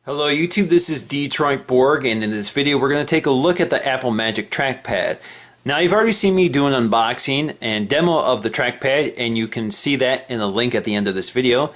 Hello YouTube, this is Detroit Borg, and in this video we're going to take a look at the Apple Magic Trackpad. Now you've already seen me do an unboxing and demo of the trackpad, and you can see that in a link at the end of this video.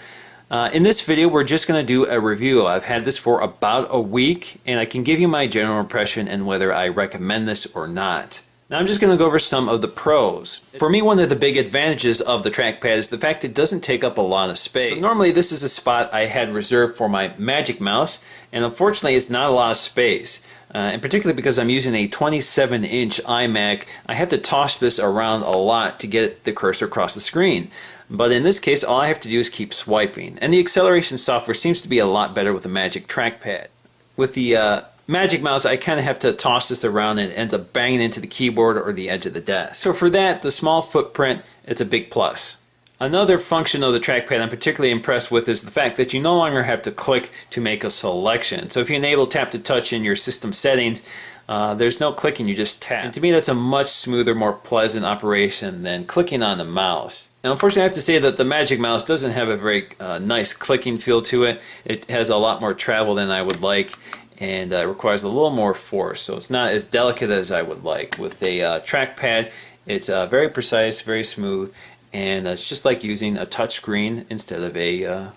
In this video we're just going to do a review. I've had this for about a week and I can give you my general impression and whether I recommend this or not. Now I'm just going to go over some of the pros. For me, one of the big advantages of the trackpad is the fact it doesn't take up a lot of space. So normally this is a spot I had reserved for my Magic Mouse, and unfortunately it's not a lot of space. And particularly because I'm using a 27-inch iMac, I have to toss this around a lot to get the cursor across the screen. But in this case, all I have to do is keep swiping. And the acceleration software seems to be a lot better with the Magic Trackpad. With the Magic Mouse, I kind of have to toss this around and it ends up banging into the keyboard or the edge of the desk. So for that, the small footprint, it's a big plus. Another function of the trackpad I'm particularly impressed with is the fact that you no longer have to click to make a selection. So if you enable tap to touch in your system settings, there's no clicking, you just tap. And to me that's a much smoother, more pleasant operation than clicking on the mouse. Now unfortunately I have to say that the Magic Mouse doesn't have a very nice clicking feel to it. It has a lot more travel than I would like, and it requires a little more force, so it's not as delicate as I would like. With a trackpad, it's very precise, very smooth, and it's just like using a touch screen instead of a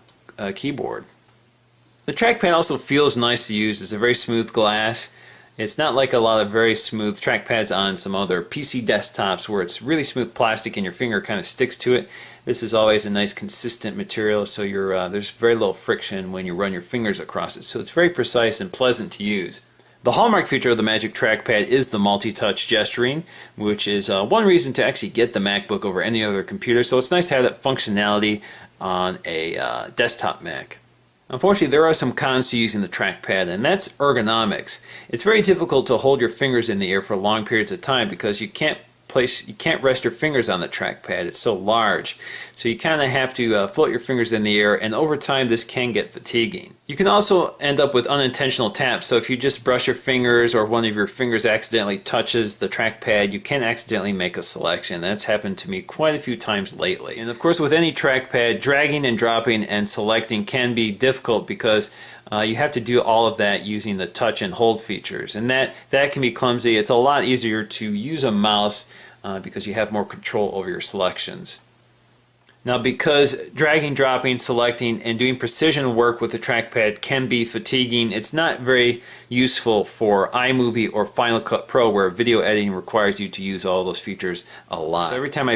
keyboard. The trackpad also feels nice to use. It's a very smooth glass. It's not like a lot of very smooth trackpads on some other PC desktops where it's really smooth plastic and your finger kind of sticks to it. This is always a nice consistent material, so there's very little friction when you run your fingers across it. So it's very precise and pleasant to use. The hallmark feature of the Magic Trackpad is the multi-touch gesturing, which is one reason to actually get the MacBook over any other computer. So it's nice to have that functionality on a desktop Mac. Unfortunately, there are some cons to using the trackpad, and that's ergonomics. It's very difficult to hold your fingers in the air for long periods of time because you can't rest your fingers on the trackpad. It's so large. So you kind of have to float your fingers in the air, and over time this can get fatiguing. You can also end up with unintentional taps. So if you just brush your fingers or one of your fingers accidentally touches the trackpad, you can accidentally make a selection. That's happened to me quite a few times lately. And of course with any trackpad, dragging and dropping and selecting can be difficult because you have to do all of that using the touch and hold features, and that can be clumsy. It's a lot easier to use a mouse because you have more control over your selections. Now, because dragging, dropping, selecting, and doing precision work with the trackpad can be fatiguing, it's not very useful for iMovie or Final Cut Pro, where video editing requires you to use all those features a lot. So every time I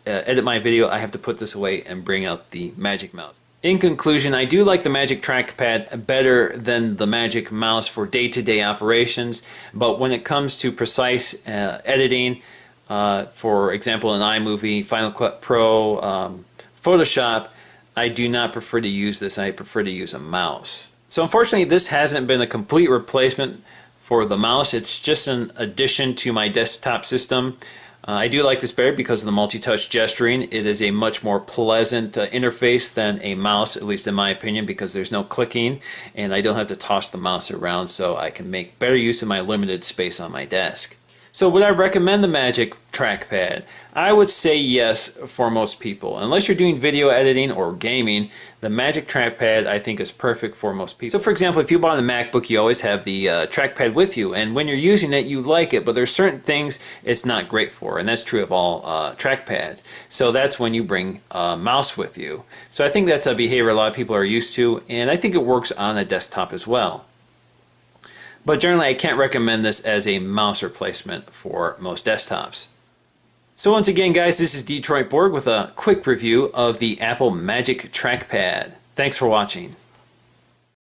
edit my video, I have to put this away and bring out the Magic Mouse. In conclusion, I do like the Magic Trackpad better than the Magic Mouse for day-to-day operations, but when it comes to precise editing, for example in iMovie, Final Cut Pro, Photoshop, I do not prefer to use this. I prefer to use a mouse. So unfortunately this hasn't been a complete replacement for the mouse. It's just an addition to my desktop system. I do like this better because of the multi-touch gesturing. It is a much more pleasant interface than a mouse, at least in my opinion, because there's no clicking and I don't have to toss the mouse around, so I can make better use of my limited space on my desk. So would I recommend the Magic Trackpad? I would say yes for most people. Unless you're doing video editing or gaming, the Magic Trackpad I think is perfect for most people. So for example, if you bought a MacBook, you always have the trackpad with you, and when you're using it you like it, but there's certain things it's not great for, and that's true of all trackpads. So that's when you bring a mouse with you. So I think that's a behavior a lot of people are used to, and I think it works on a desktop as well. But generally I can't recommend this as a mouse replacement for most desktops. So once again guys, this is Detroit Borg with a quick review of the Apple Magic Trackpad. Thanks for watching.